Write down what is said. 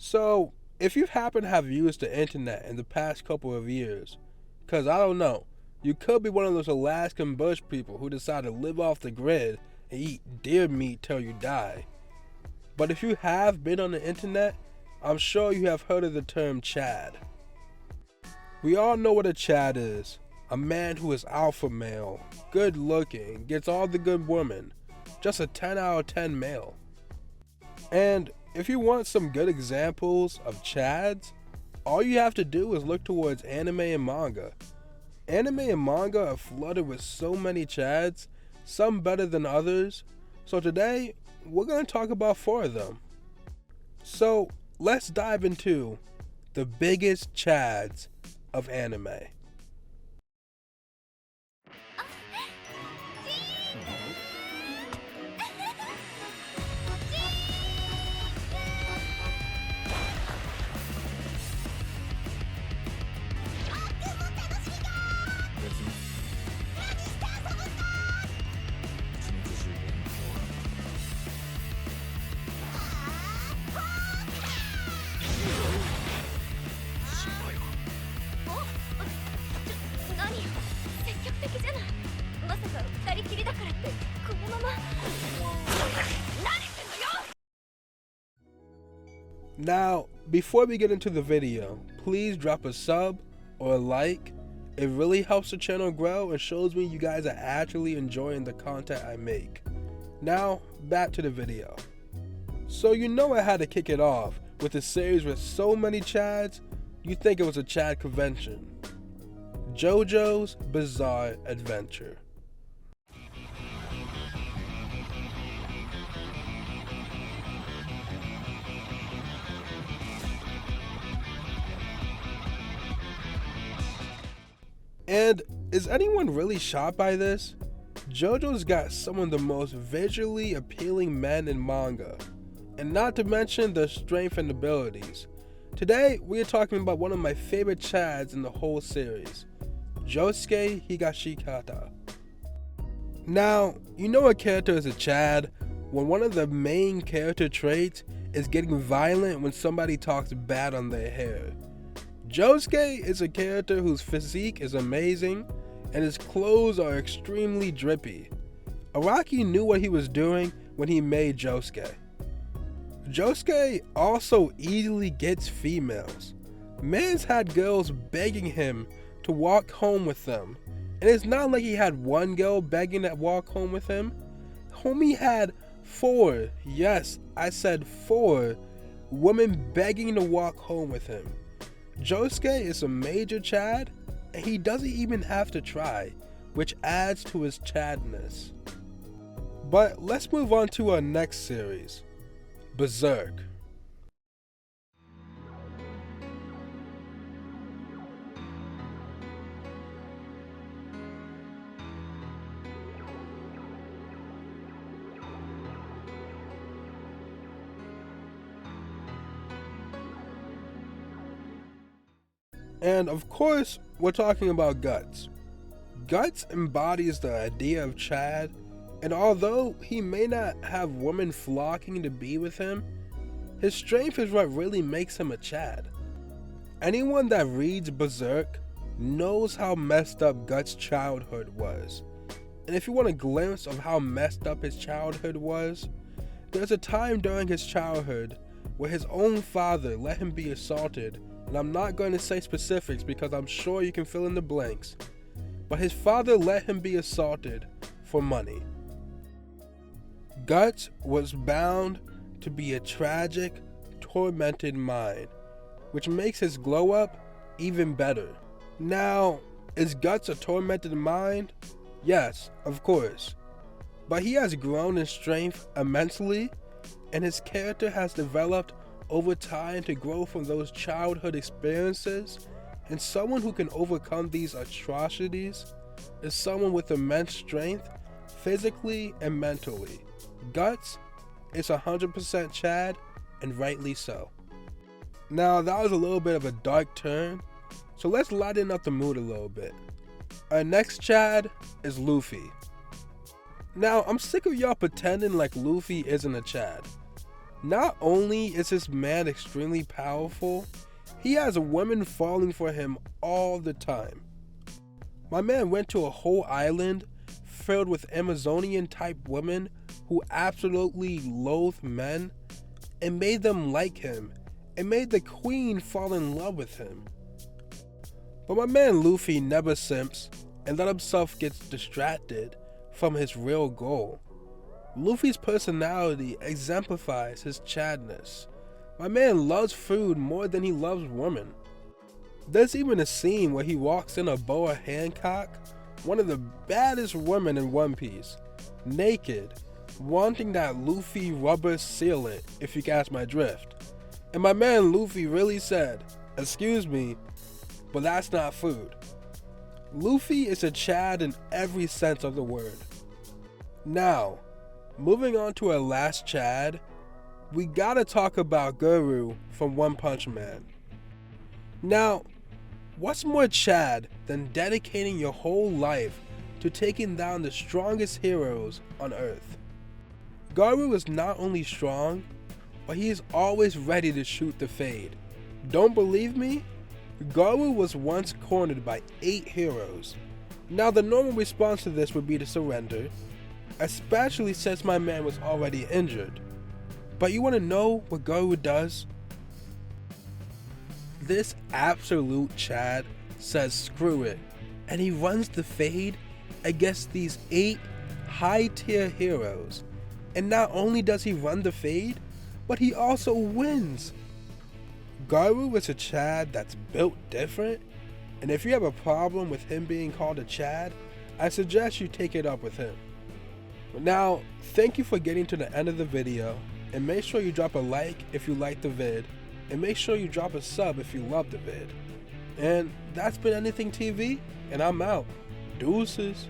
So, if you happen to have used the internet in the past couple of years, because I don't know, you could be one of those Alaskan bush people who decide to live off the grid and eat deer meat till you die. But if you have been on the internet, I'm sure you have heard of the term CHAD. We all know what a CHAD is. A man who is alpha male, good looking, gets all the good women. Just a 10 out of 10 male. And if you want some good examples of CHADs, all you have to do is look towards anime and manga. Anime and manga are flooded with so many CHADs, some better than others. So today, we're going to talk about 4 of them. So let's dive into the biggest CHADs of anime. Now, before we get into the video, please drop a sub or a like. It really helps the channel grow and shows me you guys are actually enjoying the content I make. Now, back to the video. So you know I had to kick it off with a series with so many CHADs, you think it was a CHAD convention. Jojo's Bizarre Adventure. And is anyone really shocked by this? Jojo's got some of the most visually appealing men in manga, and not to mention their strength and abilities. Today, we are talking about one of my favorite CHADs in the whole series, Josuke Higashikata. Now, you know a character is a CHAD when one of the main character traits is getting violent when somebody talks bad on their hair. Josuke is a character whose physique is amazing and his clothes are extremely drippy. Araki knew what he was doing when he made Josuke. Josuke also easily gets females. Man's had girls begging him to walk home with them. And it's not like he had one girl begging to walk home with him. Homie had 4, yes, I said 4 women begging to walk home with him. Josuke is a major CHAD, and he doesn't even have to try, which adds to his CHADness. But let's move on to our next series, Berserk. And of course, we're talking about Guts. Guts embodies the idea of CHAD, and although he may not have women flocking to be with him, his strength is what really makes him a CHAD. Anyone that reads Berserk knows how messed up Guts' childhood was. And if you want a glimpse of how messed up his childhood was, there's a time during his childhood where his own father let him be assaulted. And I'm not going to say specifics because I'm sure you can fill in the blanks. But his father let him be assaulted for money. Guts was bound to be a tragic, tormented mind, which makes his glow up even better. Now, is Guts a tormented mind? Yes, of course. But he has grown in strength immensely, and his character has developed over time to grow from those childhood experiences, and someone who can overcome these atrocities is someone with immense strength, physically and mentally. Guts is 100% CHAD, and rightly so. Now that was a little bit of a dark turn, so let's lighten up the mood a little bit. Our next CHAD is Luffy. Now I'm sick of y'all pretending like Luffy isn't a CHAD. Not only is this man extremely powerful, he has women falling for him all the time. My man went to a whole island filled with Amazonian type women who absolutely loathe men and made them like him and made the queen fall in love with him. But my man Luffy never simps and let himself get distracted from his real goal. Luffy's personality exemplifies his chadness. My man loves food more than he loves women. There's even a scene where he walks in a Boa Hancock, one of the baddest women in One Piece, naked, wanting that Luffy rubber sealant, if you catch my drift. And my man Luffy really said, "Excuse me, but that's not food." Luffy is a Chad in every sense of the word. Now, moving on to our last Chad, we gotta talk about Guru from One Punch Man. Now, what's more Chad than dedicating your whole life to taking down the strongest heroes on Earth? Guru is not only strong, but he is always ready to shoot the fade. Don't believe me? Guru was once cornered by 8 heroes. Now the normal response to this would be to surrender, especially since my man was already injured. But you want to know what Guru does? This absolute Chad says screw it, and he runs the fade against these 8 high-tier heroes. And not only does he run the fade, but he also wins. Guru is a Chad that's built different, and if you have a problem with him being called a Chad, I suggest you take it up with him. Now, thank you for getting to the end of the video, and make sure you drop a like if you liked the vid, and make sure you drop a sub if you loved the vid. And that's been Anything TV, and I'm out. Deuces.